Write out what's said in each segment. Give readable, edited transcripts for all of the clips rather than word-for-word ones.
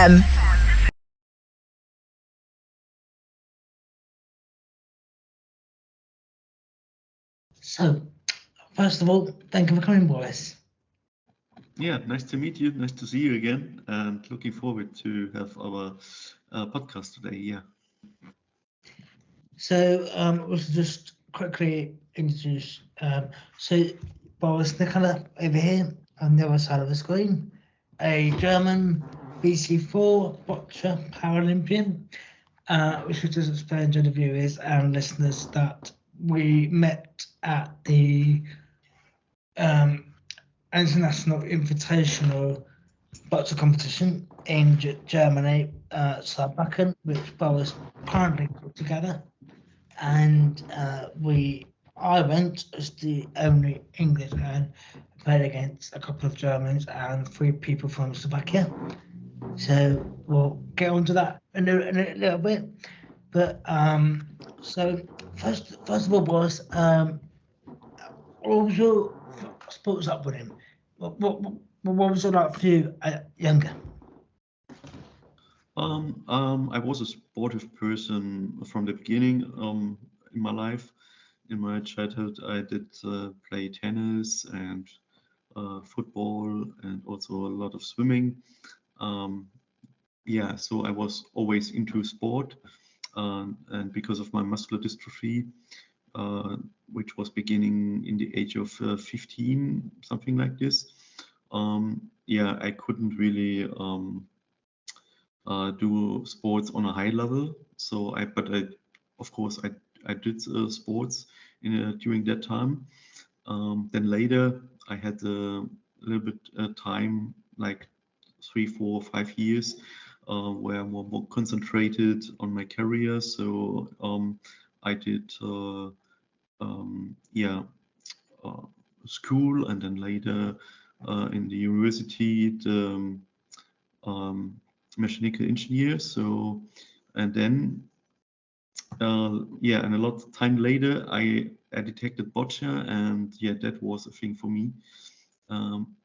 FM. So, first of all, thank you for coming, Boris. Yeah, nice to meet you. Nice to see you again, and looking forward to have our podcast today. Yeah. So, let's just quickly introduce. So, Boris, Nicolai over here on the other side of the screen, a German BC4 Boccia Paralympian, which would just explain to the viewers and listeners that we met at the International Invitational Boccia competition in Germany, Saarbrücken, which Boris currently put together, and I went as the only English man, played against a couple of Germans and 3 people from Slovakia. So we'll get onto that in a little bit. But so first of all, Boris, what was your sports upbringing? What was it like for you younger? I was a sportive person from the beginning in my life. In my childhood, I did play tennis and football and also a lot of swimming. Yeah, so I was always into sport, and because of my muscular dystrophy, which was beginning in the age of 15, something like this. Yeah, I couldn't really do sports on a high level. So of course, I did sports during that time. Then later, I had a little bit time, like 3, 4, 5 years, where I'm more concentrated on my career. So I did, school, and then later in the university, the mechanical engineer. So, and then and a lot of time later, I detected Boccia, and yeah, that was a thing for me.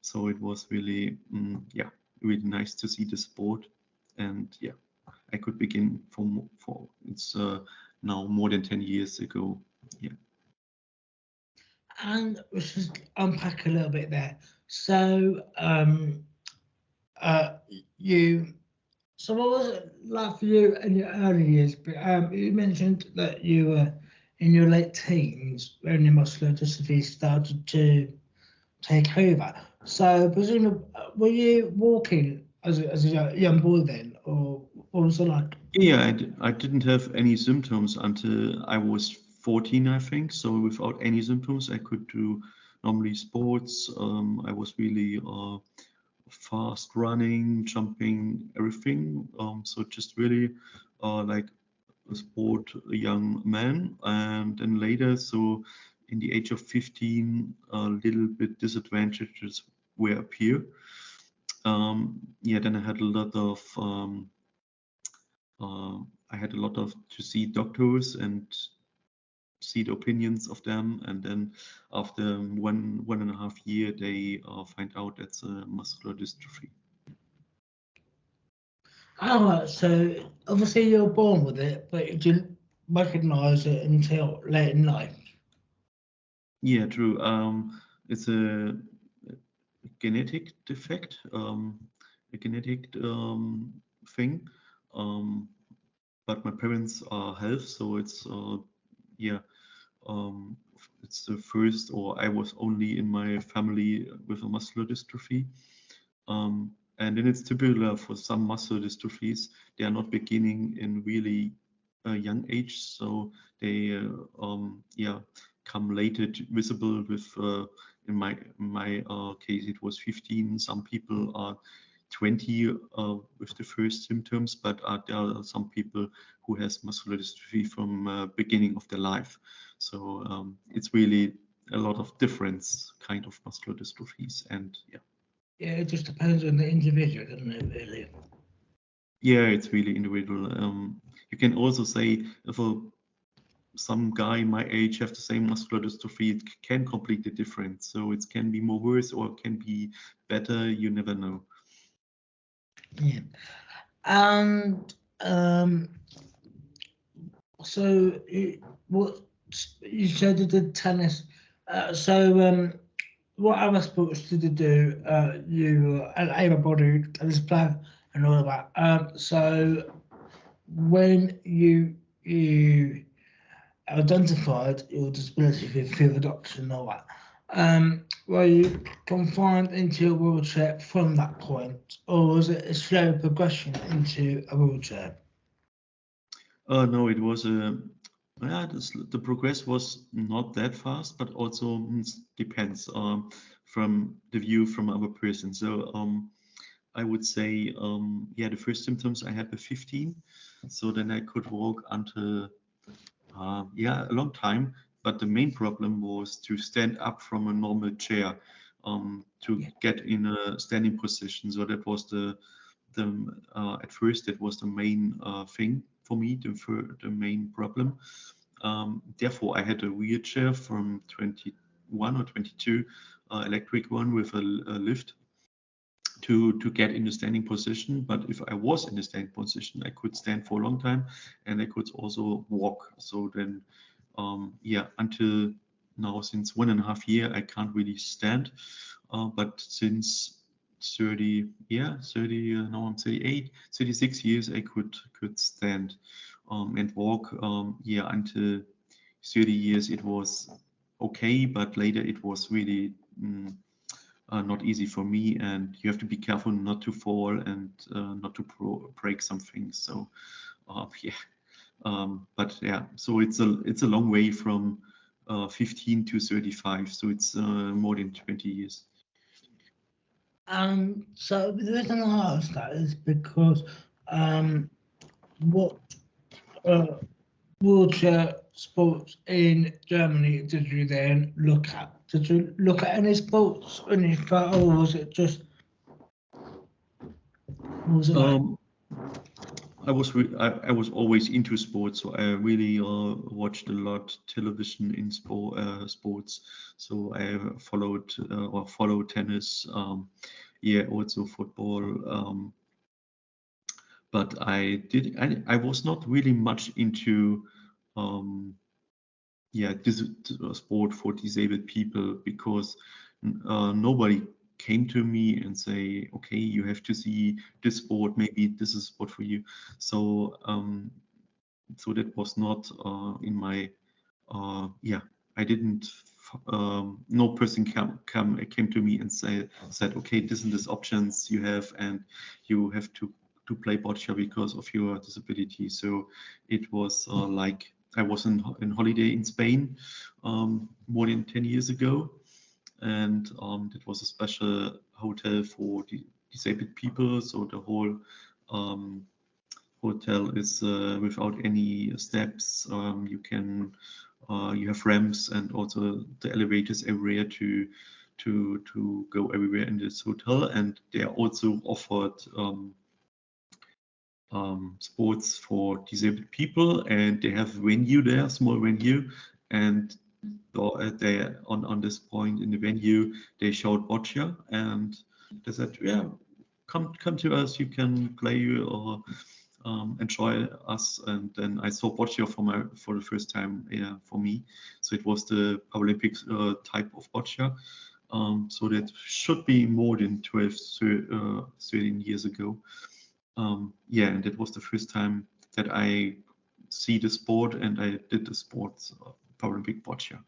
So it was really, really nice to see the sport, and yeah, I could begin for it's now more than 10 years ago. Yeah. And let's just unpack a little bit there. So, so what was it like for you in your early years? You mentioned that you were in your late teens when your muscular dystrophy started to take over. So, presumably, were you walking as a young boy then, or what was it like? Yeah, I didn't have any symptoms until I was 14, I think. So without any symptoms, I could do normally sports. I was really fast running, jumping, everything. So just really like a sport young man. And then later, so in the age of 15, a little bit disadvantages were appear. Then I had a lot of to see doctors and see the opinions of them, and then after 1.5 year, they find out it's a muscular dystrophy. Oh, so obviously you were born with it, but you didn't recognise it until late in life. Yeah, true. It's a genetic defect, a genetic thing. But my parents are health, so it's it's the first, or I was only in my family with a muscular dystrophy. And then it's typical for some muscular dystrophies. They are not beginning in really young age, so they come later visible with. In my case, it was 15. Some people are 20 with the first symptoms, but there are some people who has muscular dystrophy from beginning of their life. So it's really a lot of different kind of muscular dystrophies, and yeah. Yeah, it just depends on the individual, doesn't it, really? Yeah, it's really individual. You can also say if some guy my age have the same muscular dystrophy, it can completely different. So it can be more worse or it can be better. You never know. Yeah. And so what you said you did tennis. What other sports did you do? You were an able-bodied tennis player and all of that. So when you identified your disability with adoption and all that, were you confined into a wheelchair from that point, or was it a slow progression into a wheelchair? No, it was the progress was not that fast, but also depends from the view from other person. So I would say, yeah, the first symptoms I had were 15, so then I could walk until yeah, a long time. But the main problem was to stand up from a normal chair, to get in a standing position. So that was the at first it was the main thing for me, the main problem. Therefore, I had a wheelchair from 21 or 22, electric one with a lift to get in the standing position. But if I was in the standing position, I could stand for a long time, and I could also walk. So then, yeah, until now, since 1.5 years, I can't really stand. But since 30, yeah, 30, now I'm 38, 36 years, I could stand and walk. Yeah, until 30 years, it was okay, but later it was really not easy for me, and you have to be careful not to fall and not to break something. So yeah, but yeah, so it's a long way from 15 to 35, so it's more than 20 years. So the reason I asked that is because what wheelchair sports in Germany did you then look at? Did you look at any sports when you felt, or was it just? Was it like? I was always into sports, so I really watched a lot television in sports. So I followed or follow tennis, yeah, also football. But I was not really much into yeah, this sport for disabled people, because nobody came to me and say, okay, you have to see this sport, maybe this is sport for you. So so that was not in my yeah, I didn't no person came to me and said, okay, this and this options you have, and you have to play boccia because of your disability. So it was like I was in holiday in Spain more than 10 years ago, and it was a special hotel for disabled people. So the whole hotel is without any steps. You have ramps, and also the elevators everywhere to go everywhere in this hotel. And they are also offered sports for disabled people, and they have venue there, small venue, and they on this point in the venue they showed boccia, and they said, yeah, come to us, you can play or enjoy us. And then I saw boccia for the first time, yeah, for me. So it was the Paralympic type of boccia. So that should be more than 12, 13 years ago. Yeah, and it was the first time that I see the sport, and I did the sports Paralympic boccia.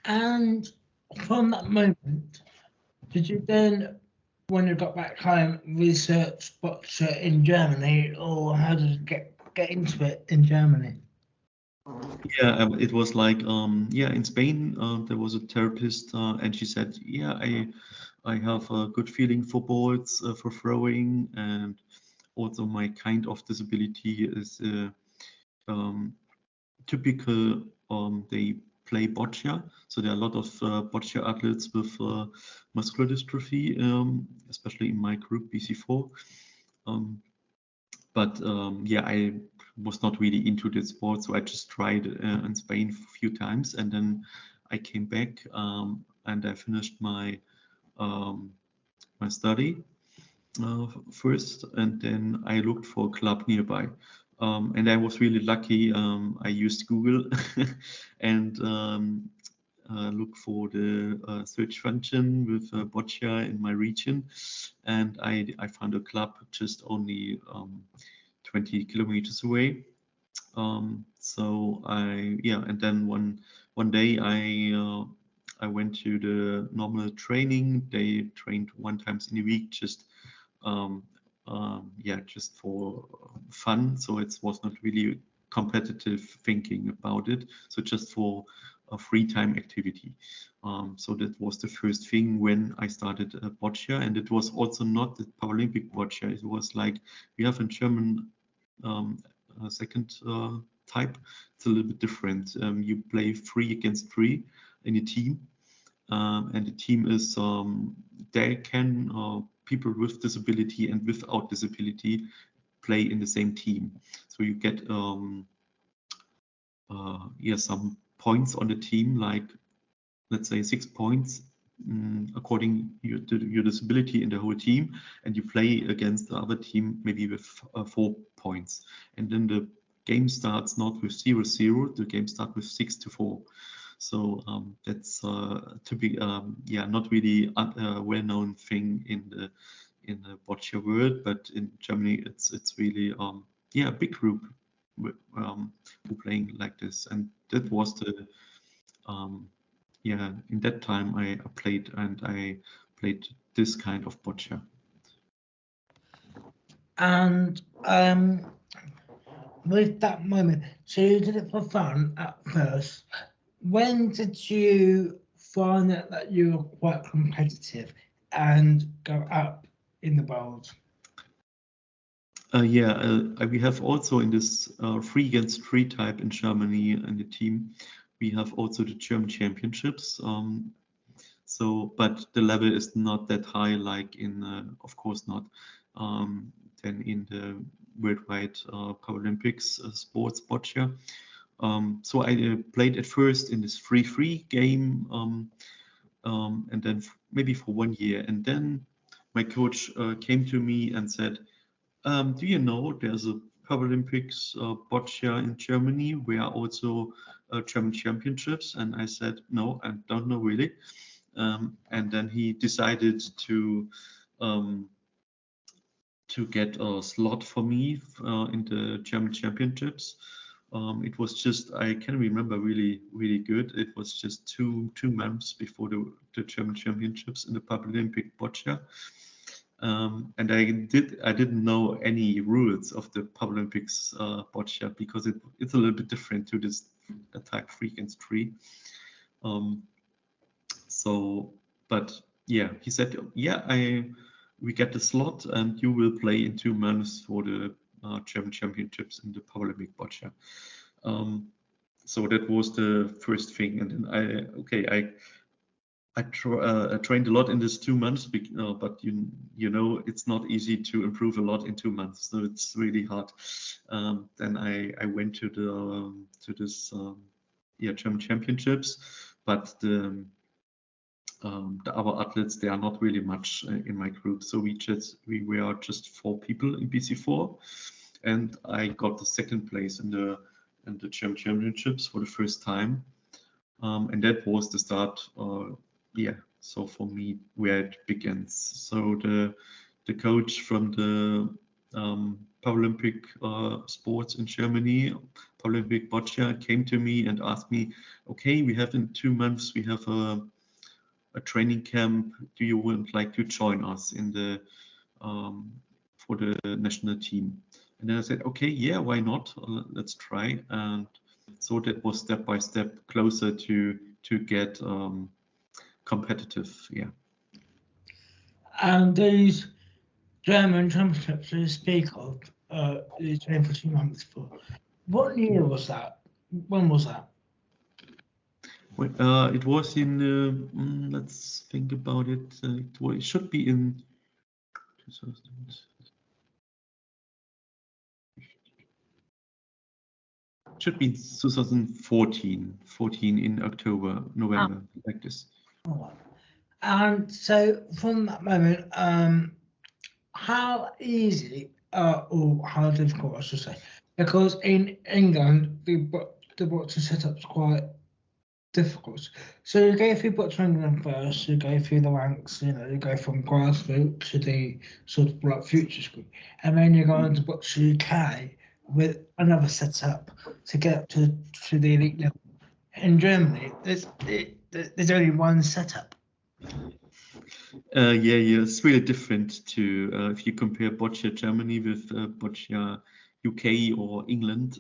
And from that moment, did you then, when you got back home, research boccia in Germany, or how did you get into it in Germany? Yeah, it was like yeah, in Spain there was a therapist, and she said, yeah, I have a good feeling for balls, for throwing, and also my kind of disability is typical. They play boccia, so there are a lot of boccia athletes with muscular dystrophy, especially in my group BC4. But yeah, I was not really into this sport, so I just tried in Spain a few times, and then I came back and I finished my my study. first, and then I looked for a club nearby. And I was really lucky. I used Google and look for the search function with Boccia in my region, and I found a club just only 20 kilometers away. So and then one day I went to the normal training. They trained one times in a week, just just for fun. So it was not really competitive thinking about it. So just for a free time activity. So that was the first thing when I started Boccia, and it was also not the Paralympic Boccia. It was like we have in German second type. It's a little bit different. You play 3 against 3 in a team, and the team is they can people with disability and without disability play in the same team. So you get some points on the team, like let's say 6 points according to your disability in the whole team, and you play against the other team maybe with 4 points, and then the game starts not with 0-0, the game starts with 6-4. So that's to be not really a well-known thing in the Boccia world, but in Germany it's really a big group who playing like this, and that was the in that time I played this kind of Boccia. And with that moment, so you did it for fun at first. When did you find that you were quite competitive and go up in the world? We have also in this 3 against 3 type in Germany in the team, we have also the German championships. But the level is not that high, like in, of course not, than in the worldwide Paralympics sports Boccia. So I played at first in this 3-3 game, and then maybe for 1 year, and then my coach came to me and said, do you know there's a Paralympics Boccia in Germany where also German championships? And I said, no, I don't know really. And then he decided to get a slot for me in the German championships. It was just, I can remember really, really good. It was just two months before the German championships in the Paralympic Boccia. And I didn't know any rules of the Paralympics Boccia because it's a little bit different to this type 3 against 3. But yeah, he said, we get the slot and you will play in 2 months for the German championships in the Paralympic Boccia. So that was the first thing, and then I trained a lot in this 2 months, but you know it's not easy to improve a lot in 2 months, so it's really hard. Then I went to this German championships, but the other athletes, they are not really much in my group, so we were just 4 people in BC4, and I got the 2nd place in the German championships for the first time, and that was the start. So for me, where it begins. So the coach from the Paralympic sports in Germany, Paralympic Boccia, came to me and asked me, okay, we have in 2 months, we have a training camp. Do you would like to join us in the for the national team? And then I said, okay, yeah, why not? Let's try. And so that was step by step closer to get competitive, And these German championships you speak of, you trained for 2 months for. What year was that? When was that? It was in, let's think about it. It should be in 2000. Should be 2014, 14 in October, November, like this. And so from that moment, how easy or how difficult, I should say, because in England the Boccia setup's quite difficult. So you go through Boccia England first, you go through the ranks, you know, you go from grassroots to the sort of like future school, and then you go into Boccia UK with another setup to get up to the elite level. In Germany, there's only one setup. Yeah, it's really different to if you compare Boccia Germany with Boccia UK or England.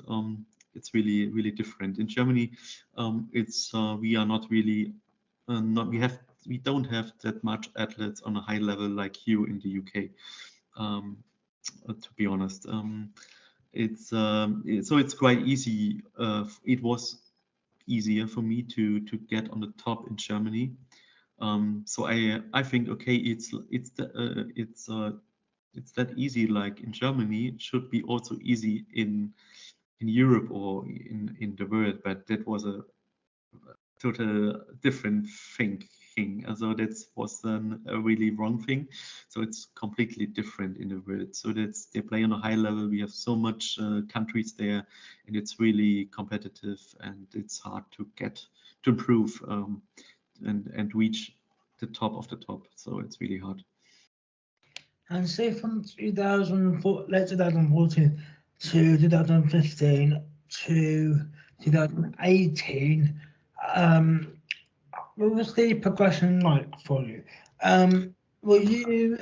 It's really different. In Germany, it's we are not really not we don't have that much athletes on a high level like you in the UK. To be honest, so it's quite easy. It was easier for me to get on the top in Germany. So I think okay, it's that easy like in Germany. It should be also easy in Europe or in the world, but that was a total different thing. So that was then a really wrong thing. So it's completely different in the world. So they play on a high level. We have so much countries there, and it's really competitive, and it's hard to improve and reach the top of the top. So it's really hard. And say from 2004, late 2014 to 2015 to 2018, what was the progression like for you? Were you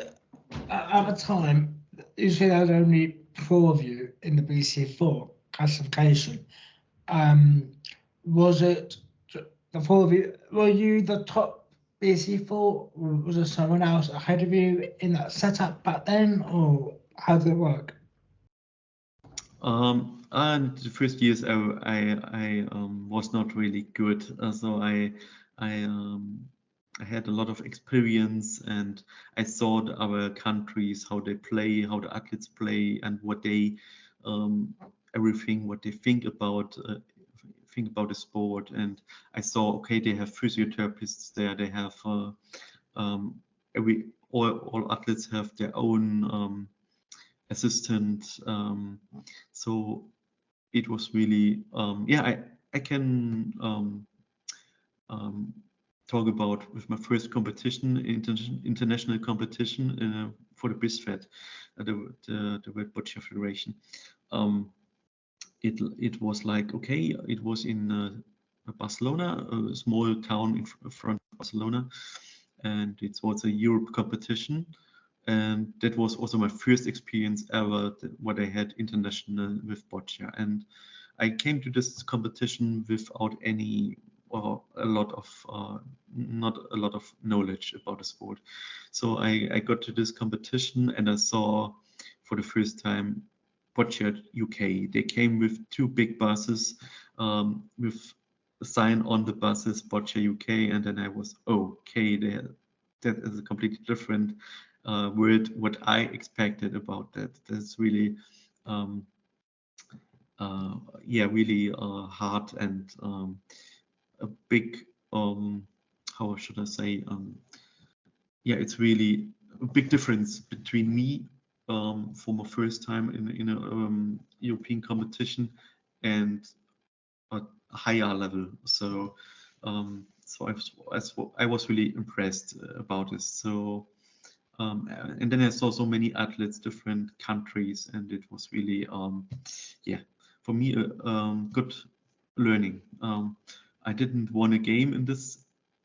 at the time, you said there was only 4 of you in the BC4 classification. Was it the 4 of you? Were you the top BC4? Was there someone else ahead of you in that setup back then, or how did it work? And the first years I was not really good, so I had a lot of experience, and I saw our countries, how they play, how the athletes play, and what they everything what they think about the sport. And I saw okay, they have physiotherapists there, they have all athletes have their own assistant. So it was really I can talk about with my first competition, international competition for the BISFED, the World Boccia Federation. It was like okay, it was in Barcelona, a small town in front of Barcelona, and it was a Europe competition. And that was also my first experience ever what I had international with Boccia. And I came to this competition without any or not a lot of knowledge about the sport. So I got to this competition and I saw for the first time Boccia UK. They came with 2 big buses with a sign on the buses Boccia UK, and then I was okay. That is a completely different word what I expected about that. That's really really hard and a big how should I say it's really a big difference between me for my first time in a European competition and a higher level. So I was really impressed about this. So and then I saw so many athletes, different countries, and it was really, for me, good learning. I didn't win a game in this.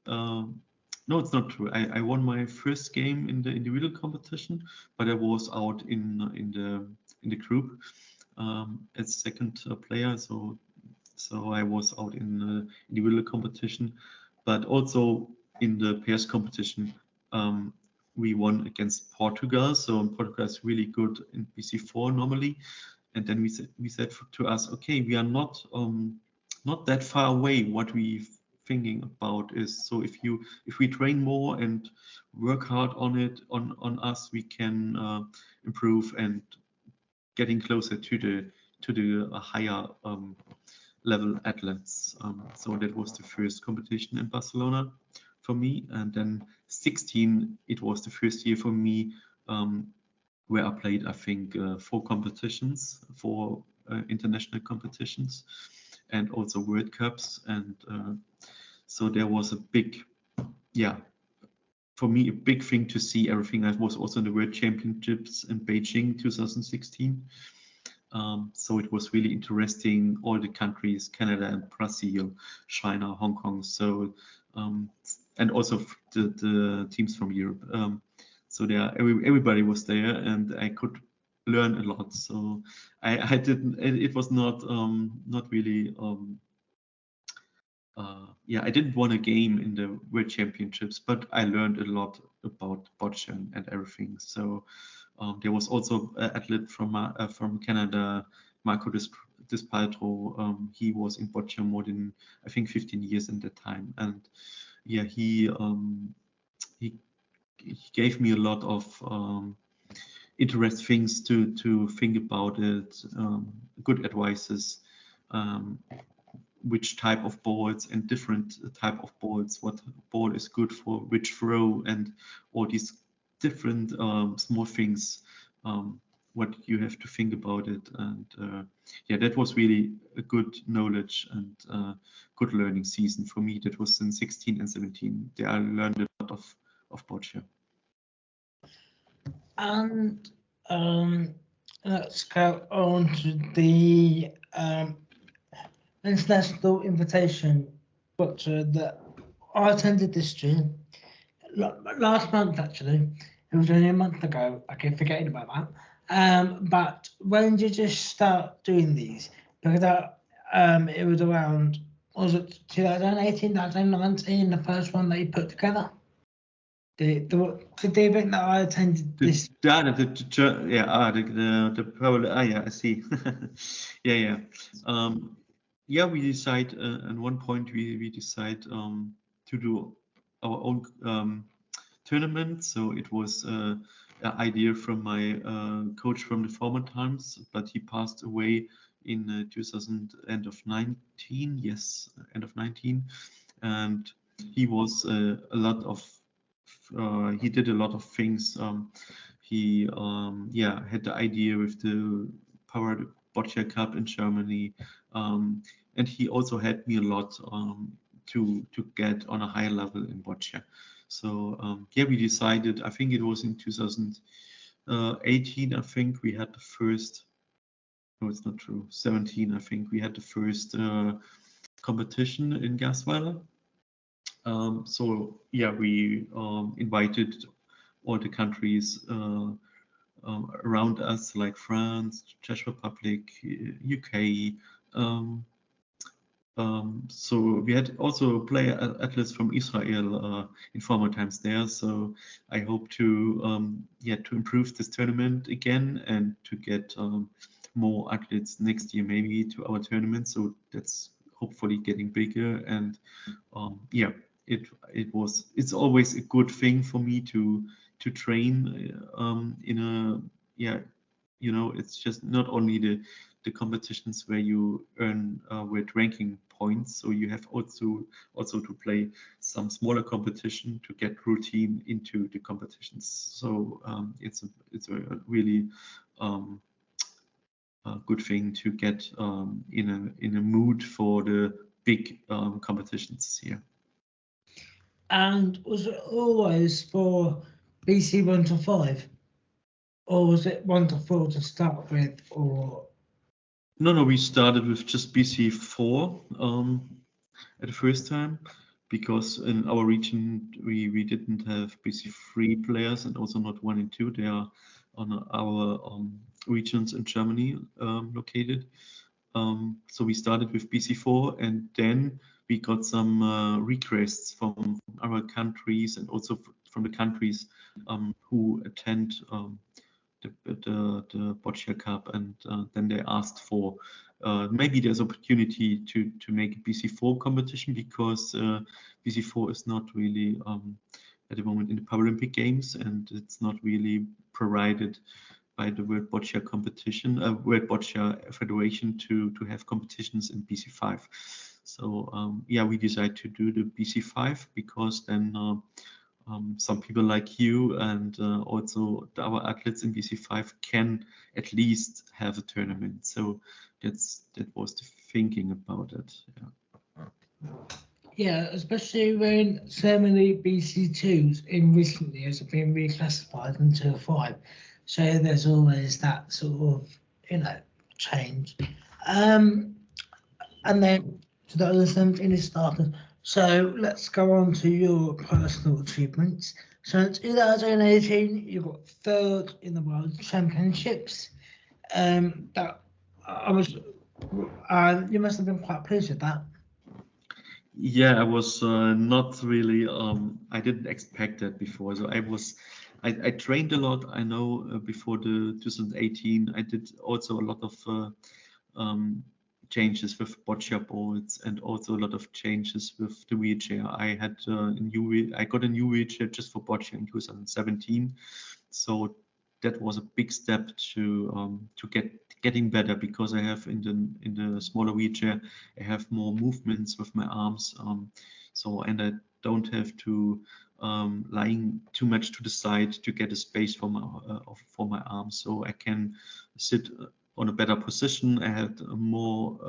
No, it's not true. I won my first game in the individual competition, but I was out in the group as second player. So I was out in the individual competition, but also in the pairs competition. We won against Portugal, so Portugal is really good in BC4 normally. And then we said to us, okay, we are not that far away. What we thinking about is so if we train more and work hard on it on us, we can improve and getting closer to the higher level athletes. So that was the first competition in Barcelona for me, and then 16 it was the first year for me where I played, I think, 4 international competitions, and also World Cups. And so there was a big, for me, a big thing to see everything. I was also in the World Championships in Beijing 2016. So it was really interesting, all the countries, Canada and Brazil, China, Hong Kong. So, and also the teams from Europe. So there, everybody was there, and I could learn a lot. So I didn't. It was not really. I didn't win a game in the World Championships, but I learned a lot about boccia and everything. So there was also an athlete from Canada, Marco Dispaltro. He was in boccia more than, I think, 15 years in that time, and yeah, he gave me a lot of interesting things to think about it, good advices, which type of balls and different type of balls, what ball is good for which throw, and all these different small things, what you have to think about it. And that was really a good knowledge and good learning season for me. That was in 16 and 17. There I learned a lot of boccia. And let's go on to the International Invitation Boccia that I attended this year, last month actually. It was only a month ago. I keep forgetting about that. But when did you start doing these? Because it was around, was it 2018, 2019, the first one that you put together? The event that I attended this. I see. We decide at one point we decide to do our own tournament. So it was an idea from my coach from the former times, but he passed away in end of 19. Yes, end of 19, and he was he did a lot of things. He had the idea with the Power Boccia Cup in Germany, and he also helped me a lot to get on a higher level in boccia. So we decided, I think it was in 2018, I think we had the first, no, it's not true, 17, I think we had the first competition in Gasweiler. We invited all the countries around us, like France, Czech Republic, UK. So we had also athletes from Israel in former times there. So I hope to improve this tournament again and to get more athletes next year maybe to our tournament. So that's hopefully getting bigger. And it's always a good thing for me to train in a it's just not only the competitions where you earn world ranking points, so you have also to play some smaller competition to get routine into the competitions. So it's a really a good thing to get in a mood for the big competitions here. And was it always for BC 1 to 5? Or was it 1 to 4 to start with? Or no, we started with just BC4 at the first time, because in our region we didn't have BC3 players, and also not 1 and 2. They are on our regions in Germany located. So we started with BC4, and then we got some requests from other countries and also from the countries who attend the Boccia Cup, and then they asked for maybe there's opportunity to make a BC4 competition, because BC4 is not really at the moment in the Paralympic Games, and it's not really provided by the World Boccia competition, World Boccia Federation to have competitions in BC5. So we decided to do the BC5, because then some people like you and also our athletes in BC5 can at least have a tournament. So that was the thinking about it. Yeah, especially when so many BC2s in recent years have been reclassified into a 5. So there's always that sort of, change. And then to the other 17 starters. So let's go on to your personal achievements. So in 2018, you got third in the World Championships. That I was, you must have been quite pleased with that. Yeah, I was not really. I didn't expect that before. So I trained a lot. I know before the 2018, I did also a lot of changes with Boccia boards and also a lot of changes with the wheelchair. I got a new wheelchair just for Boccia in 2017. So that was a big step to getting better, because I have in the smaller wheelchair, I have more movements with my arms. And I don't have to lying too much to the side to get a space for my arms, so I can sit on a better position. I had more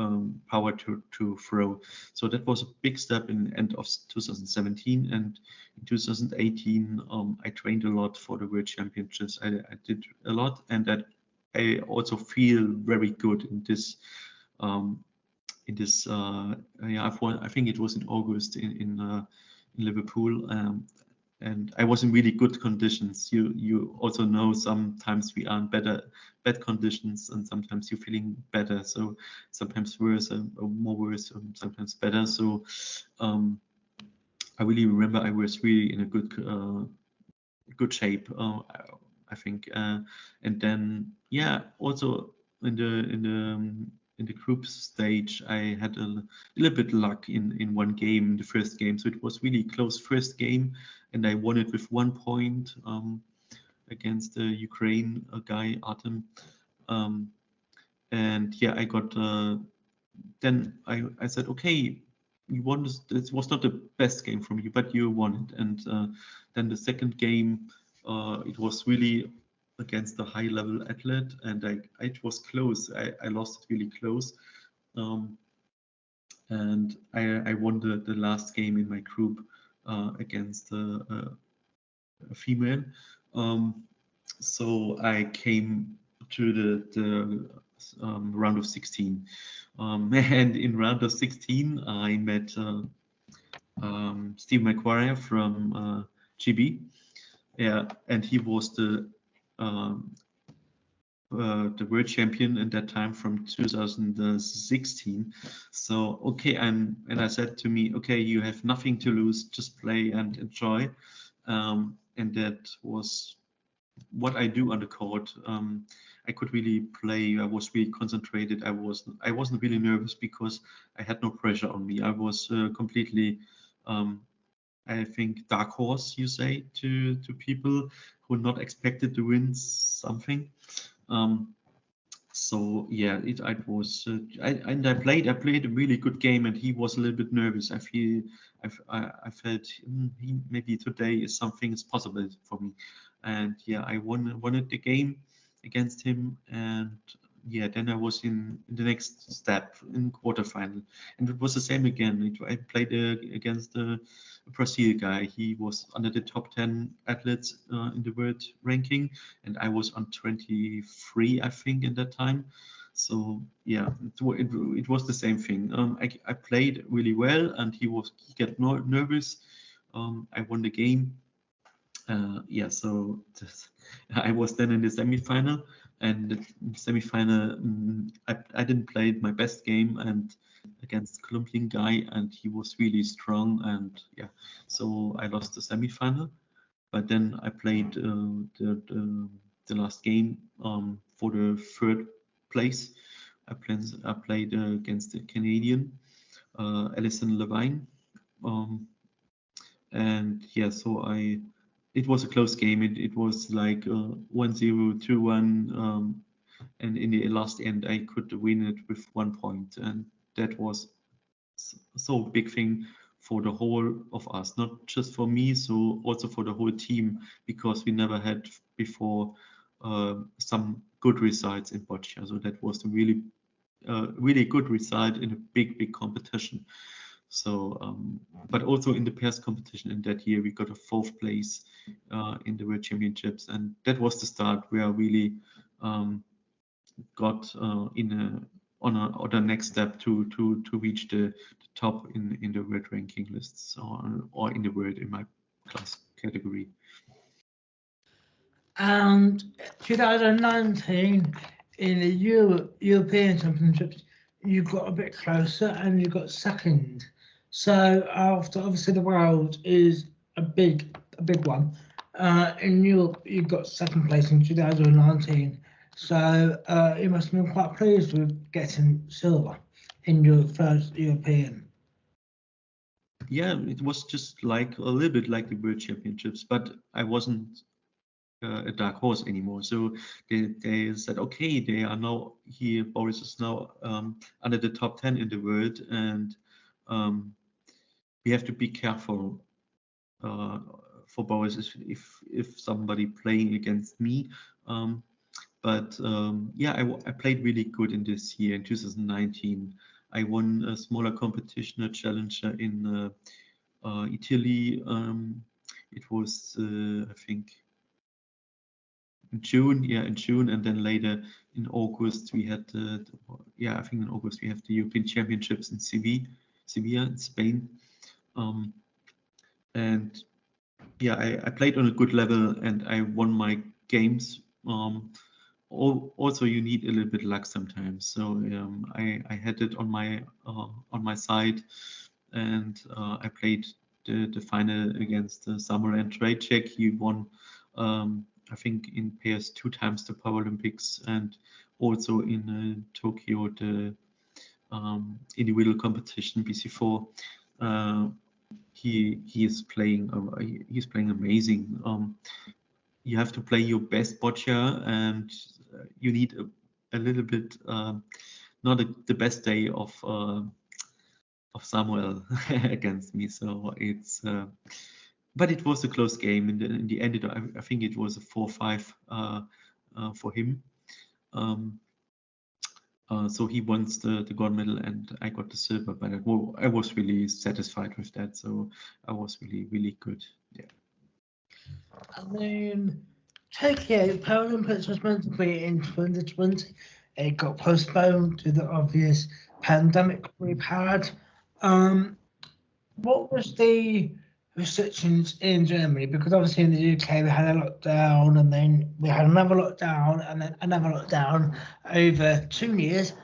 power to throw. So that was a big step in end of 2017, and in 2018 I trained a lot for the World Championships. I did a lot, and that I also feel very good in this. I think it was in August in Liverpool, and I was in really good conditions. You also know sometimes we are in bad conditions, and sometimes you're feeling better. So sometimes worse, or more worse, sometimes better. So I really remember I was really in a good shape. I think, and then also in the group stage, I had a little bit luck in one game, the first game. So it was really close first game, and I won it with 1 point against the Ukraine guy Artem. And yeah, I got. Then I said, okay, you won this. This was not the best game from you, but you won it. And then the second game, it was really against a high-level athlete, and it was close. I lost it really close, and I won the last game in my group against a female. So I came to the round of 16, and in round of 16 I met Steve McQuarrie from GB. Yeah, and he was the world champion in that time from 2016. So okay, and I said to me, okay, you have nothing to lose, just play and enjoy. And that was what I do on the court. I could really play. I was really concentrated. I wasn't really nervous because I had no pressure on me. I was completely, I think, dark horse, you say, to people who not expected to win something. So yeah, it was. I played a really good game, and he was a little bit nervous. I felt he maybe today is something is possible for me, and yeah, I won it the game against him, and yeah, then I was in the next step in quarterfinal, and it was the same again. I played against a Brazil guy. He was under the top 10 athletes in the world ranking, and I was on 23, I think, in that time. So yeah, it was the same thing. I played really well, and he got nervous. I won the game. Yeah, so I was then in the semifinal, and the semifinal, I didn't play my best game, and against Colombian guy, and he was really strong, and yeah, so I lost the semifinal. But then I played the last game for the third place. I played against the Canadian Alison Levine, and yeah, so it was a close game. It was like 1-0, 2-1, and in the last end I could win it with 1 point, and that was so big thing for the whole of us, not just for me, so also for the whole team, because we never had before some good results in Boccia. So that was a really good result in a big competition. So, but also in the pairs competition in that year, we got a 4th place in the World Championships, and that was the start where I really got on the next step to reach the top in the world ranking lists or in the world in my class category. And 2019 in the European Championships, you got a bit closer and you got second. So after obviously the World is a big one. In Europe, you got second place in 2019. So you must have been quite pleased with getting silver in your first European. Yeah, it was just like a little bit like the World Championships, but I wasn't a dark horse anymore. So they said, okay, they are now here. Boris is now under the top 10 in the world, and we have to be careful for Boris if somebody playing against me. Yeah, I played really good in this year in 2019. I won a smaller competition, a challenger in Italy. It was I think in June, and then later in August we had I think in August we have the European Championships in Sevilla in Spain. And yeah, I played on a good level and I won my games. Also, you need a little bit luck sometimes. So I had it on my side, and I played the final against Samuel Andrzejczyk. He won, I think, in pairs 2 times the Paralympics, and also in Tokyo the individual competition BC4. He's playing amazing. You have to play your best Boccia, and you need a little bit not the best day of Samuel against me. So it's but it was a close game. In the end, I think it was a 4-5 for him. So he won the gold medal and I got the silver, but I was really satisfied with that. So I was really good. Yeah. And then Tokyo Paralympics was meant to be in 2020. It got postponed due to the obvious pandemic we've had. What was the restrictions in Germany? Because obviously in the UK we had a lockdown, and then we had another lockdown, and then another lockdown over 2 years.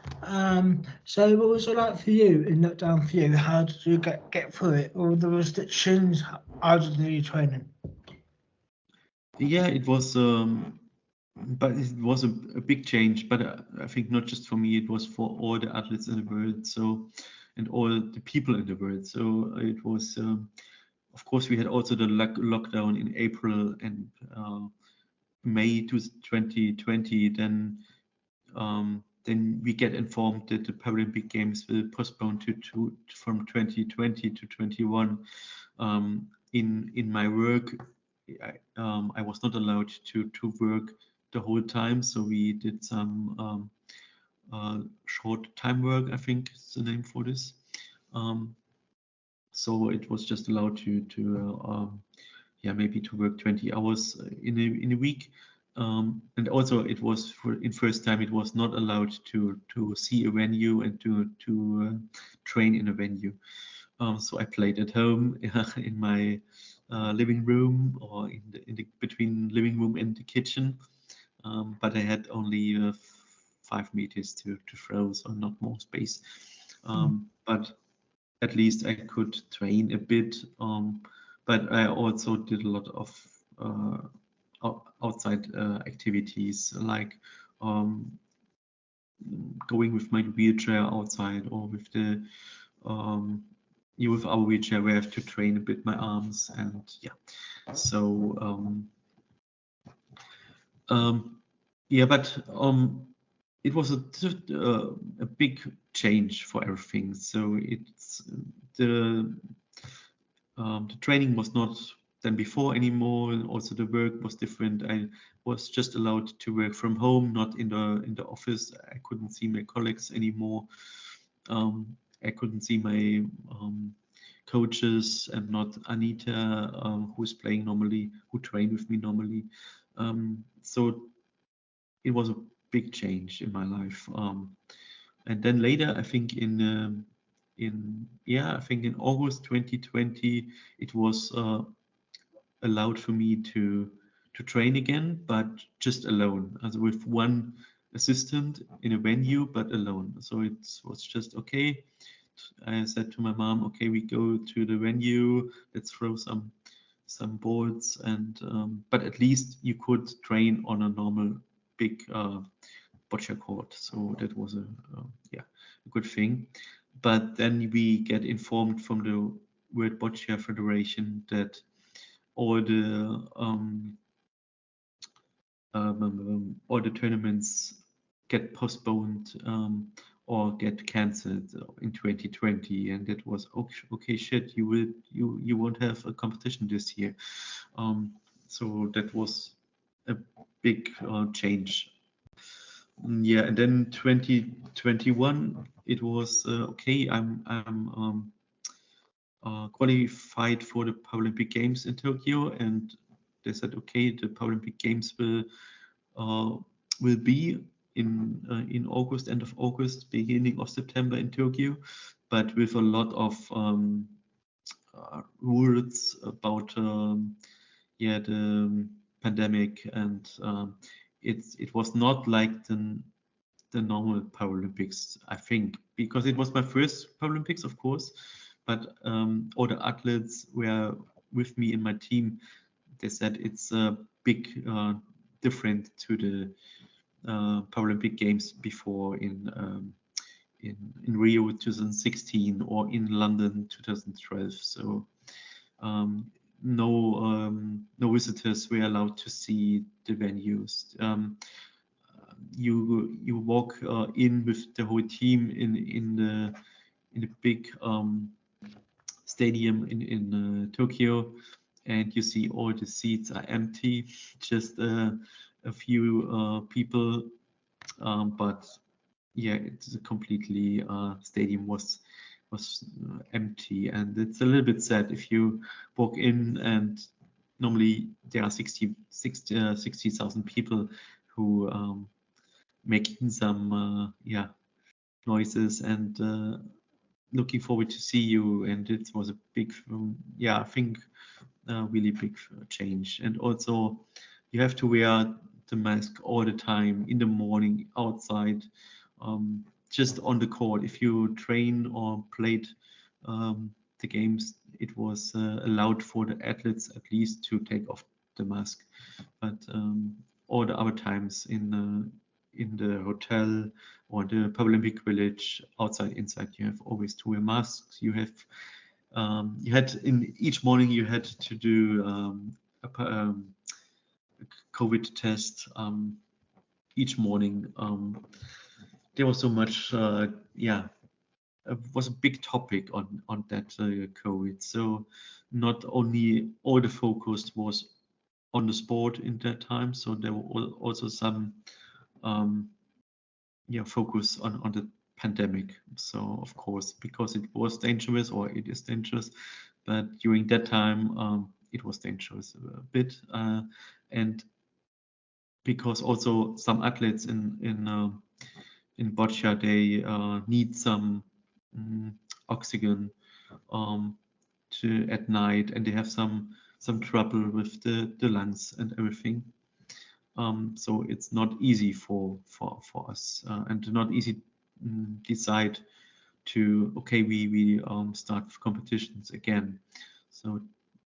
So what was it like for you in lockdown for you? How did you get through it? All the restrictions? How did you do your training? Yeah, it was, but it was a big change. But I think not just for me, it was for all the athletes in the world. So, and all the people in the world. So it was, of course, we had also the lockdown in April and May 2020. Then we get informed that the Paralympic Games will postpone from 2020 to 21. In my work, I was not allowed to work the whole time, so we did some short time work, I think is the name for this. So it was just allowed to maybe to work 20 hours in a week. And also it was in first time it was not allowed to see a venue and to train in a venue. So I played at home in my living room or in the between living room and the kitchen, but I had only 5 meters to throw, so not more space. But at least I could train a bit. But I also did a lot of outside activities, like going with my wheelchair outside, or with the with our wheelchair, where I have to train a bit my arms, and yeah. So but it was a big change for everything. So it's the training was not than before anymore, and also the work was different. I was just allowed to work from home, not in the office. I couldn't see my colleagues anymore. I couldn't see my coaches, and not Anita, who's playing normally, who trained with me normally. So it was a big change in my life. And then later, I think I think in August 2020, it was allowed for me to train again, but just alone, as with one assistant in a venue, but alone. So it was just okay. I said to my mom, okay, we go to the venue, let's throw some boards, and but at least you could train on a normal big boccia court. So that was a good thing. But then we get informed from the World Boccia Federation that all the tournaments get postponed or get cancelled in 2020, and it was okay, shit, you won't have a competition this year. So that was a big change. Yeah, and then 2021, it was okay. I'm qualified for the Paralympic Games in Tokyo, and they said, okay, the Paralympic Games will be in August, end of August, beginning of September in Tokyo, but with a lot of rules about the pandemic, and it was not like the normal Paralympics, I think, because it was my first Paralympics, of course, but all the athletes were with me in my team. They said it's a big different to the Paralympic Games before in Rio 2016 or in London 2012. So no visitors were allowed to see the venues. You walk in with the whole team in the big stadium in Tokyo, and you see all the seats are empty, just a few people, but yeah, it's a completely stadium was empty, and it's a little bit sad if you walk in and normally there are 60,000 people who making some noises and looking forward to see you, and it was a big I think really big change. And also you have to wear the mask all the time, in the morning, outside, just on the court. If you train or played the games, it was allowed for the athletes at least to take off the mask, but all the other times in the hotel or the Paralympic village, outside, inside, you have always to wear masks. You had in each morning you had to do a COVID test each morning. There was so much, it was a big topic on that COVID. So not only all the focus was on the sport in that time, so there were also some focus on the pandemic. So of course, because it was dangerous, or it is dangerous, but during that time it was dangerous a bit, and because also some athletes in Boccia, they need some oxygen at night, and they have some trouble with the lungs and everything. So it's not easy for us, and not easy decide to, okay, we start competitions again. So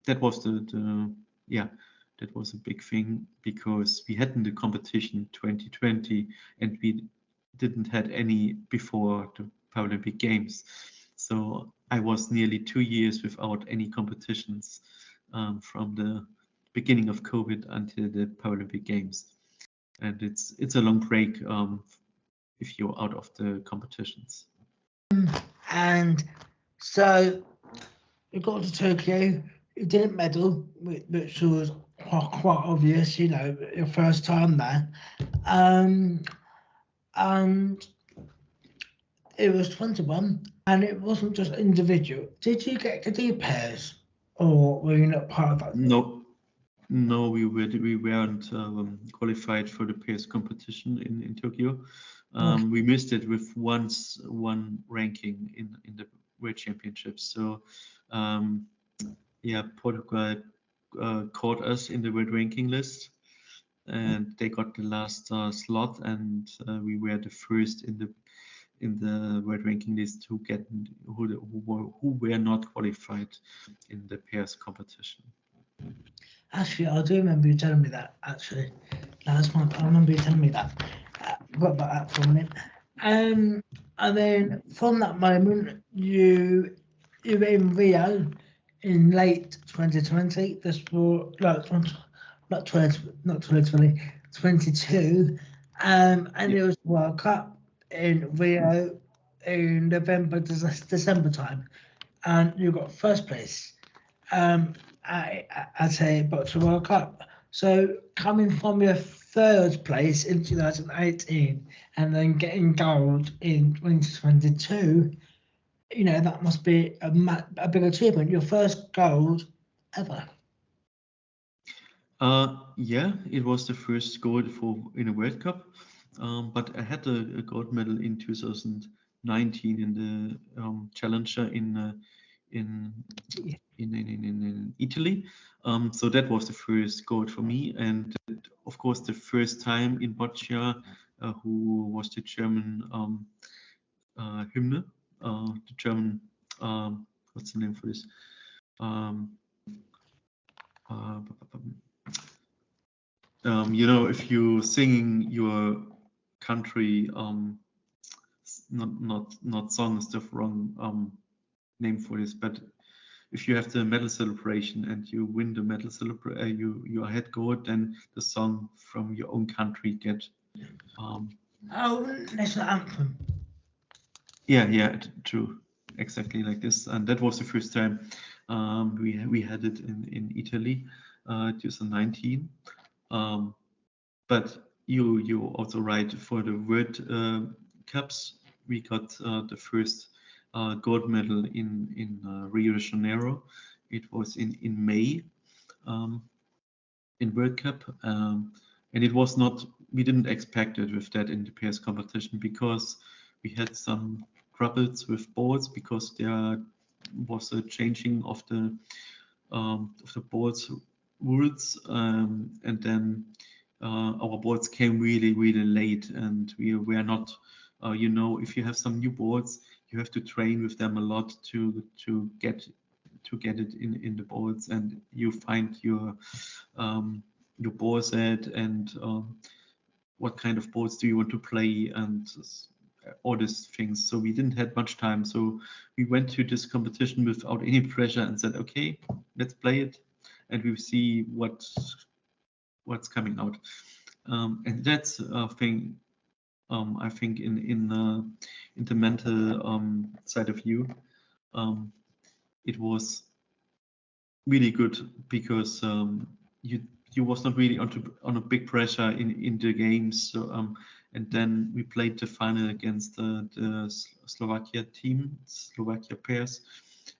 that was that was a big thing, because we had in the competition 2020 and we didn't had any before the Paralympic Games. So I was nearly 2 years without any competitions from the beginning of COVID until the Paralympic Games, and it's a long break if you're out of the competitions. And so you got to Tokyo, you didn't medal, which was quite obvious, you know, your first time there. And it was 21, and it wasn't just individual. Did you get to do pairs, or were you not part of that? No, we weren't qualified for the pairs competition in Tokyo. We missed it with one ranking in the World Championships. So yeah, Portugal caught us in the world ranking list, and they got the last slot, and we were the first in the world ranking list to get who were not qualified in the pairs competition. Actually, I do remember you telling me that. Actually, last month, I remember you telling me that. What about that for a minute? And then from that moment, you were in Rio in late 2020. The sport, not 2020, 22. And it was World Cup in Rio in November, December time, and you got first place at a Boccia World Cup. So coming from your third place in 2018 and then getting gold in 2022, you know, that must be a big achievement. Your first gold ever. Yeah, it was the first gold in a World Cup, but I had a gold medal in 2019 in the Challenger in Italy. So that was the first gold for me, and of course the first time in Boccia, who was the German hymn, the German what's the name for this? You know, if you singing your country, not song is the wrong name for this, but if you have the medal celebration and you win the medal celebration, you are head gold, then the song from your own country get. National anthem. Yeah, true, exactly like this, and that was the first time we had it in Italy, 2019. But you also right, for the World Cups, we got the first gold medal in Rio de Janeiro. It was in May in World Cup, and it was not, we didn't expect it with that in the pairs competition, because we had some troubles with boards, because there was a changing of the boards rules, and then our boards came really late, and we were not, you know, if you have some new boards, you have to train with them a lot to get it in the boards, and you find your board set, and what kind of boards do you want to play, and all these things. So we didn't have much time, so we went to this competition without any pressure and said, okay, let's play it, and we see what's coming out. And that's a thing, I think, in the mental side of you, it was really good, because you was not really on a big pressure in the games. So and then we played the final against the Slovakia pairs,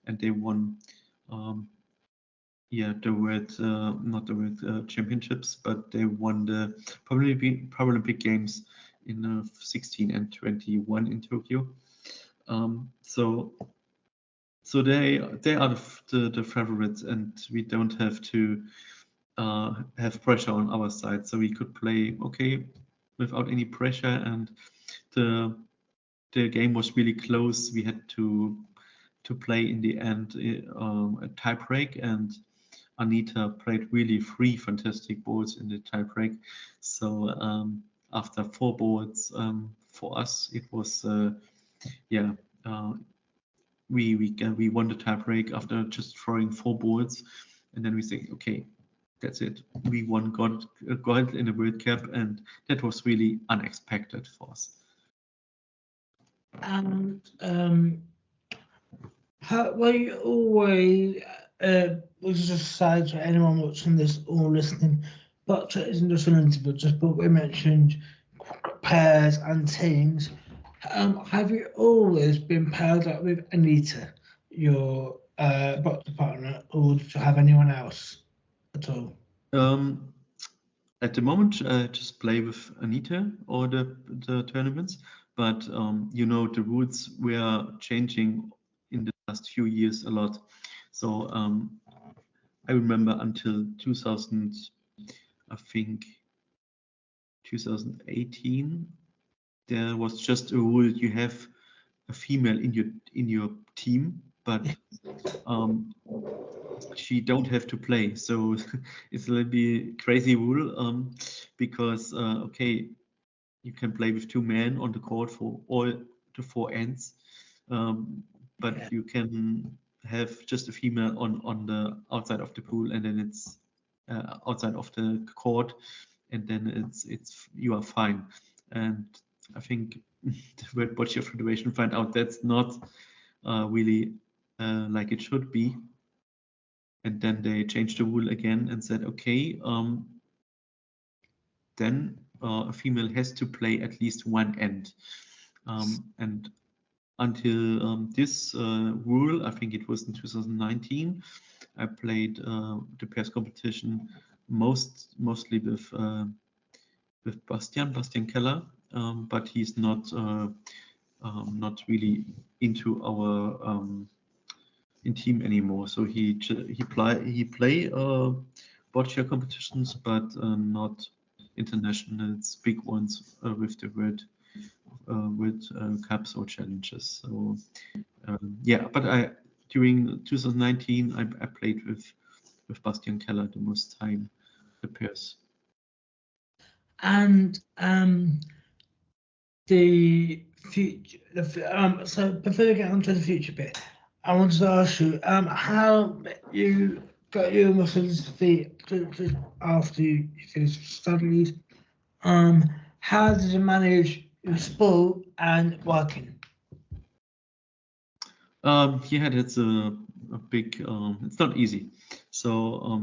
and they won. Yeah, the world, not the world championships, but they won the Paralympic Games in 16 and 21 in Tokyo. So they are the favorites, and we don't have to have pressure on our side. So we could play okay without any pressure, and the game was really close. We had to play in the end a tie break, and Anita played really 3 fantastic boards in the tiebreak. So after 4 boards, for us it was we won the tiebreak after just throwing 4 boards, and then we say, okay, that's it. We won gold in the World Cup, and that was really unexpected for us. And Were you always, was just say to anyone watching this or listening, Boccia isn't just an individual, but we mentioned pairs and teams. Have you always been paired up with Anita, your Boccia partner, or did you have anyone else at all? At the moment, just play with Anita or the tournaments, but you know, the rules were changing in the last few years a lot. So I remember until 2000, I think 2018, there was just a rule: you have a female in your team, but she don't have to play. So it's a little bit crazy rule, because okay, you can play with two men on the court for all the four ends, but Yeah. you can have just a female on the outside of the pool, and then it's outside of the court, and then it's you are fine. And I think the World Boccia Federation find out that's not really like it should be, and then they changed the rule again and said, okay, then a female has to play at least one end. And until this rule, I think it was in 2019, I played the pairs competition mostly with Bastian Keller, but he's not really into our in team anymore. So he play boccia competitions, but not internationals, big ones with the world cups or challenges. So yeah, but during 2019 I played with Bastian Keller the most time, the pairs. And the future, so before we get on to the future bit, I wanted to ask you how you got your muscles feet after you finished studies. How did you manage your sport and working? Yeah, that's a big. It's not easy. So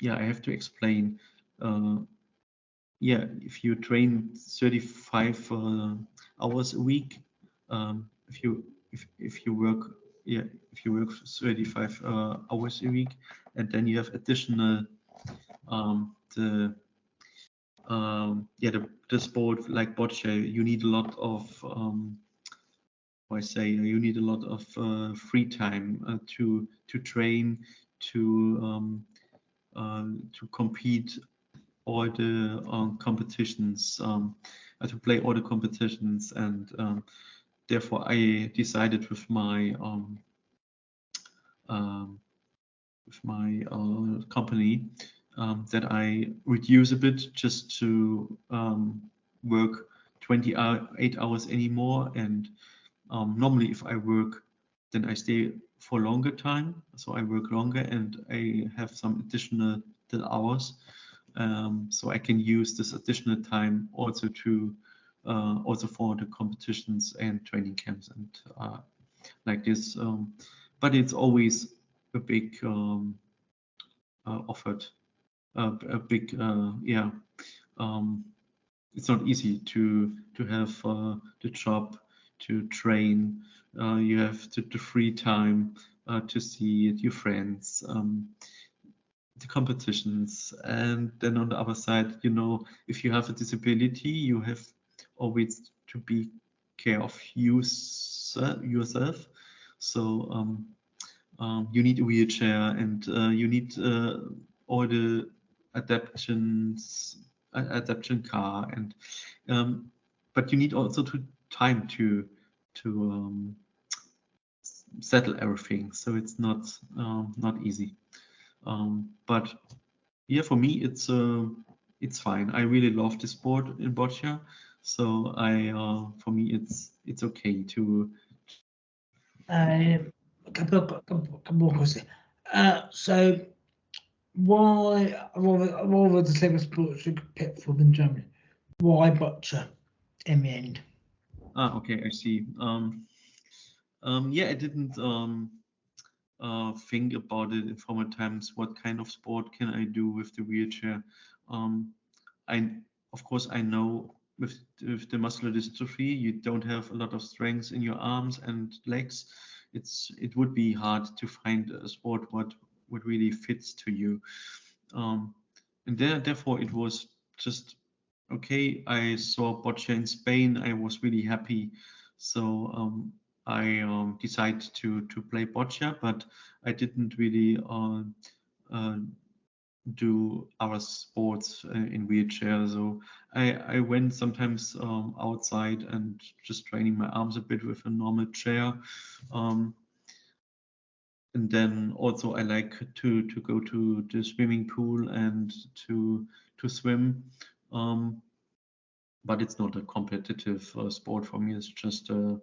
yeah, I have to explain. Yeah, if you train 35 hours a week, if you work, yeah, if you work 35 hours a week, and then you have additional yeah, the sport like boccia, you need a lot of I say you need a lot of free time to train, to compete all the competitions, to play all the competitions, and therefore I decided with my company that I reduce a bit, just to work 28 hours anymore. And normally if I work, then I stay for longer time, so I work longer and I have some additional hours, so I can use this additional time also to also for the competitions and training camps and like this, but it's always a big offered, a big yeah, it's not easy to have the job, to train, you have the free time to see your friends, the competitions, and then on the other side, you know, if you have a disability, you have always to be care of yourself. So you need a wheelchair, and you need all the adaptation car, and but you need also time to settle everything. So it's not easy. But yeah, for me it's fine. I really love the sport in boccia, so for me it's okay to. A couple more questions. So why, of all the different sports you could pick from in Germany, why boccia in the end? Okay, I see. Yeah, I didn't think about it in former times. What kind of sport can I do with the wheelchair? Um, I, of course, I know with the muscular dystrophy, you don't have a lot of strength in your arms and legs. It would be hard to find a sport what really fits to you. Um, and therefore, it was just okay. I saw Boccia in Spain. I was really happy. So I decided to play Boccia, but I didn't really uh, do our sports in wheelchair. So I went sometimes outside and just training my arms a bit with a normal chair. Um, and then also I like to go to the swimming pool and to swim. But it's not a competitive sport for me. It's just a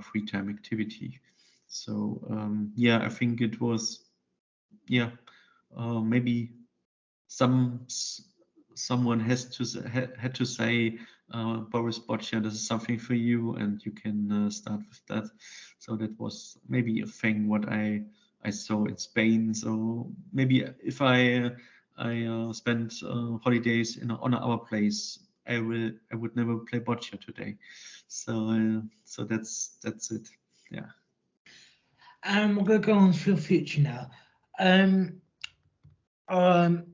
free time activity. So yeah, I think it was maybe someone had to say, Boris Boccia, this is something for you, and you can start with that. So that was maybe a thing what I saw in Spain. So maybe if I spend holidays on our place, I would never play Boccia today. So that's it. Yeah. We're going to go on to your future now. Um, um,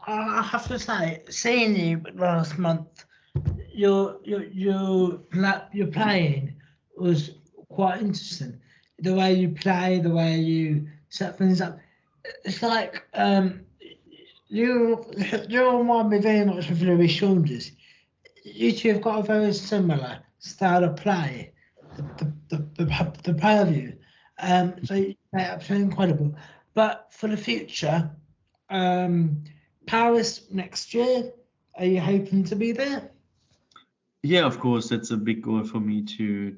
I have to say, seeing you last month, your playing was quite interesting. The way you play, the way you set things up. It's like you you remind me very much of Louis Saunders. You two have got a very similar style of play. The pair of you. So they're absolutely incredible. But for the future, um, Paris next year, are you hoping to be there? Yeah, of course, that's a big goal for me to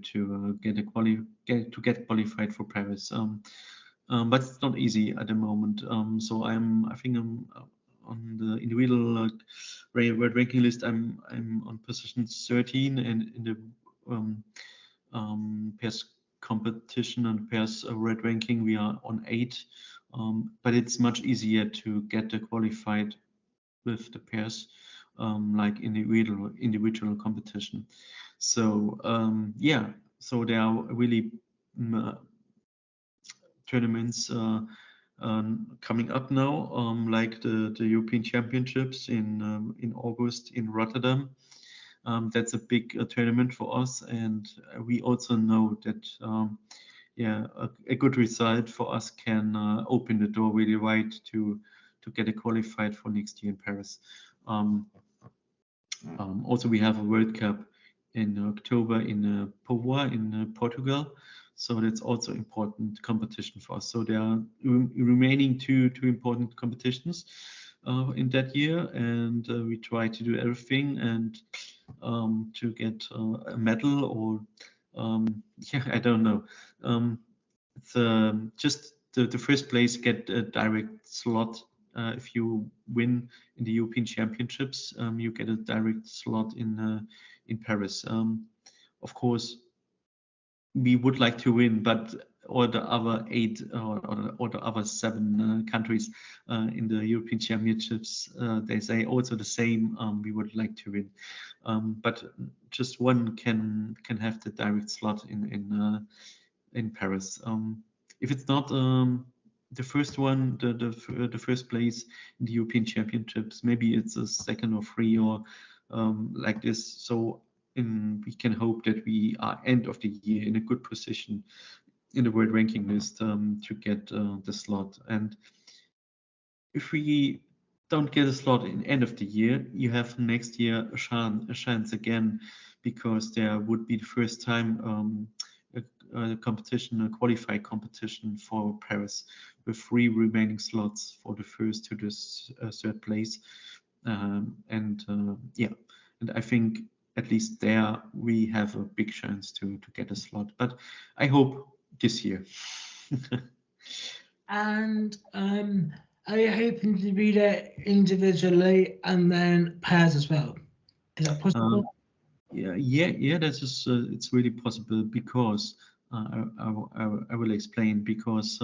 get qualified for Paris. But it's not easy at the moment. So I think I'm on the individual world ranking list. I'm on position 13, and in the pairs competition and pairs world ranking we are on 8. But it's much easier to get qualified with the pairs, like individual competition. So yeah, so there are really tournaments coming up now, like the European Championships in August in Rotterdam. That's a big tournament for us, and we also know that yeah, a good result for us can open the door really wide to get qualified for next year in Paris. Also, we have a World Cup in October in Povoa in Portugal, so that's also important competition for us. So there are remaining two important competitions in that year, and we try to do everything and to get a medal or yeah, I don't know. It's just the first place get a direct slot. If you win in the European Championships, you get a direct slot in Paris. Of course, we would like to win, but all the other 8 or the other 7 countries in the European Championships, they say also the same. We would like to win, but just one can have the direct slot in Paris. If it's not the first one, the first place in the European Championships, maybe it's a second or 3 or like this. So we can hope that we are end of the year in a good position in the world ranking list to get the slot. And if we don't get a slot in end of the year, you have next year a chance again, because there would be the first time a competition, a qualified competition for Paris, with 3 remaining slots for the first to the third place. Yeah, and I think at least there we have a big chance to get a slot. But I hope this year. And are you hoping to be there individually and then pairs as well? Is that possible? Yeah, that is it's really possible, because I will explain, because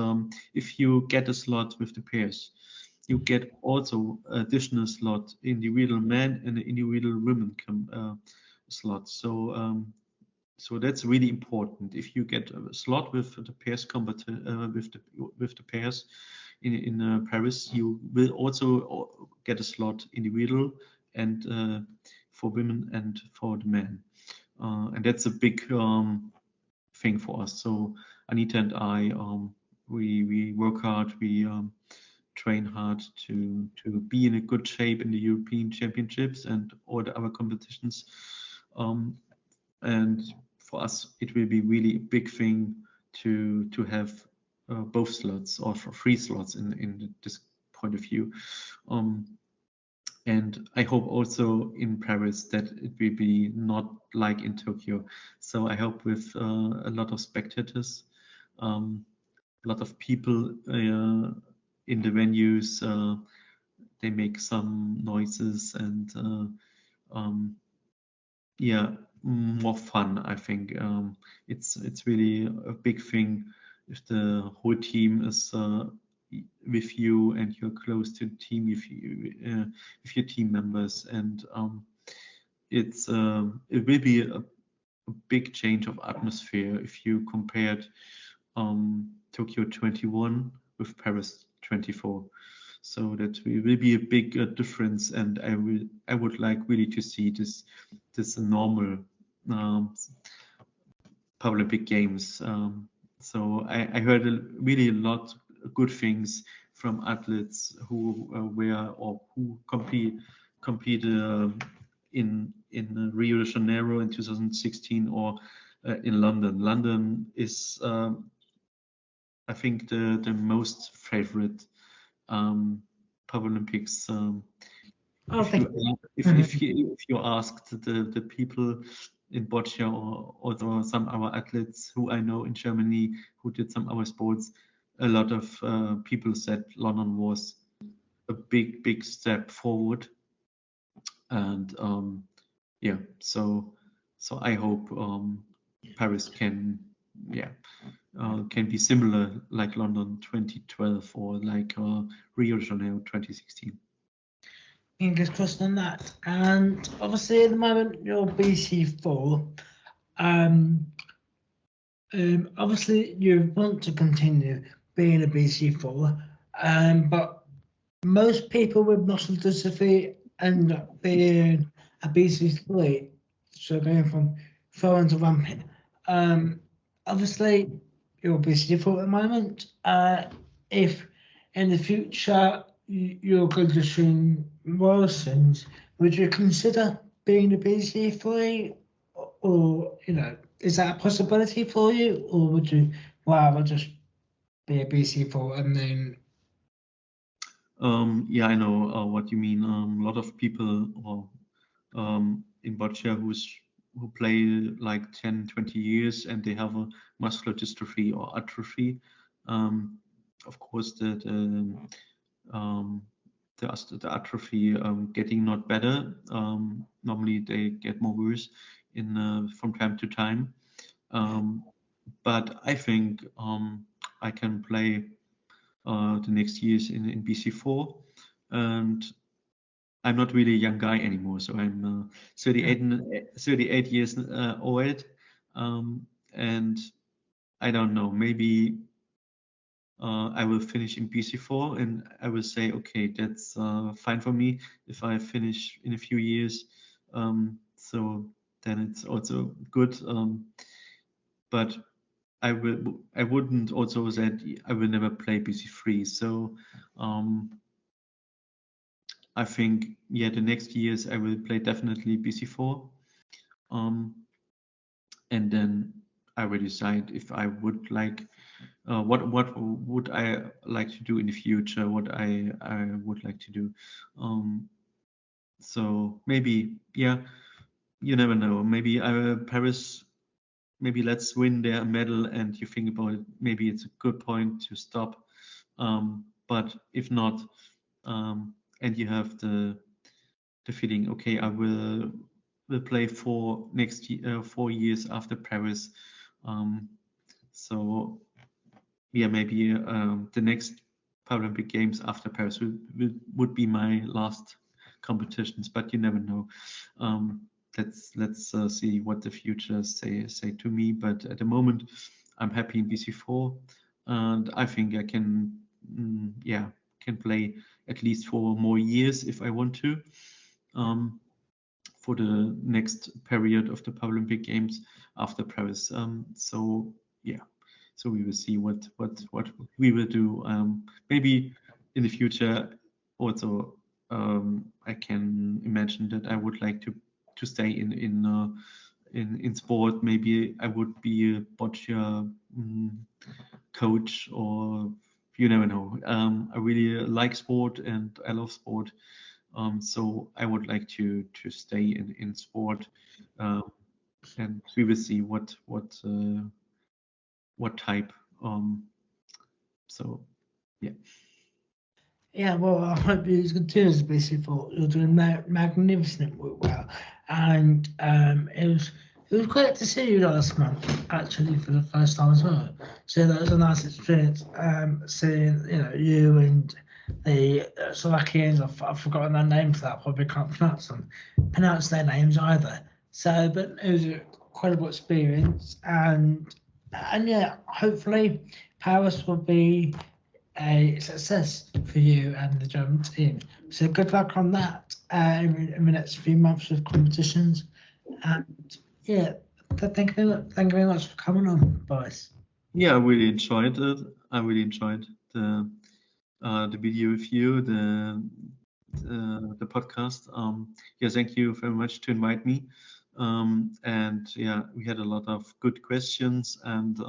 if you get a slot with the pairs, you get also additional slot individual men and individual women slot. So that's really important. If you get a slot with the pairs with the pairs in Paris, you will also get a slot individual and for women and for the men, and that's a big thing for us. So Anita and I, we work hard, we train hard to be in a good shape in the European Championships and all the other competitions. And for us, it will be really a big thing to have both slots or 3 slots in this point of view. And I hope also in Paris that it will be not like in Tokyo. So I hope with a lot of spectators, a lot of people in the venues, they make some noises and yeah, more fun. I think it's really a big thing if the whole team is with you and you're close to the team with your team members, and it will be a big change of atmosphere if you compared Tokyo 21 with Paris 24. So that will be a big difference, and I would like really to see this normal Paralympic Games. So I heard really a lot of good things from athletes who were or who competed in Rio de Janeiro in 2016 or in London. London is I think the most favorite Paralympics. If you asked the people in Boccia or some other athletes who I know in Germany who did some other sports, a lot of people said London was a big step forward, and yeah, so I hope Paris can be similar like London 2012 or like Rio de Janeiro 2016. Fingers crossed on that. And obviously at the moment you're BC4. Obviously you want to continue being a BC4, but most people with muscle dystrophy end up being a BC3, so going from throwing to ramping. Obviously you're BC4 at the moment. If in the future your condition worsens, would you consider being a BC3, or is that a possibility for you, or would you rather just be a BC4 and then? Yeah, I know what you mean. A lot of people in Boccia who play like 10, 20 years and they have a muscular dystrophy or atrophy. Of course, the atrophy getting not better. Normally they get more worse from time to time. But I think I can play the next years in BC4, and I'm not really a young guy anymore. So I'm 38 years old, and I don't know. Maybe I will finish in BC4 and I will say, okay, that's fine for me if I finish in a few years. So then it's also good. But I wouldn't also say I will never play BC3. So I think, yeah, the next years I will play definitely BC4. And then I will decide if I would like, what would I like to do in the future, what I would like to do. So maybe, yeah, you never know. Maybe Paris, maybe let's win there a medal and you think about it, maybe it's a good point to stop. But if not, and you have the feeling, okay, I will play for next year, 4 years after Paris. So yeah, maybe the next Paralympic Games after Paris would be my last competitions, but you never know. Let's see what the future say to me. But at the moment, I'm happy in BC4, and I think I can can play at least 4 more years if I want to, for the next period of the Paralympic Games after Paris. So we will see what we will do. Maybe in the future also I can imagine that I would like to stay in sport. Maybe I would be a Boccia coach, or you never know. I really like sport and I love sport. So I would like to stay in sport, and we will see what type. So yeah. Yeah, well, I hope you continue as BC4. You're doing magnificent work well, and it was great to see you last month, actually, for the first time as well. So that was a nice experience, seeing you and the Slovakians. I've forgotten their names. That probably can't pronounce their names either. So, but it was an incredible experience, and yeah, hopefully Paris will be a success for you and the German team. So good luck on that in the next few months with competitions. And yeah, thank you very much for coming on, Boris. Yeah, I really enjoyed it. I really enjoyed the video with you, the podcast. Yeah, thank you very much to invite me. And yeah, we had a lot of good questions and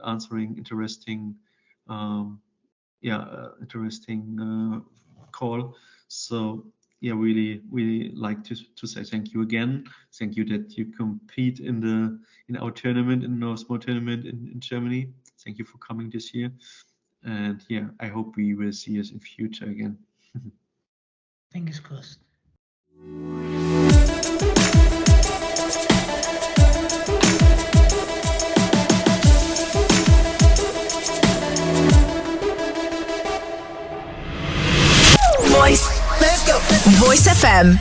answering interesting call. So yeah, really like to say thank you again. Thank you that you compete in our tournament, in our small tournament in Germany. Thank you for coming this year. And yeah, I hope we will see us in future again. Fingers crossed. Voice. Let's go. Voice FM.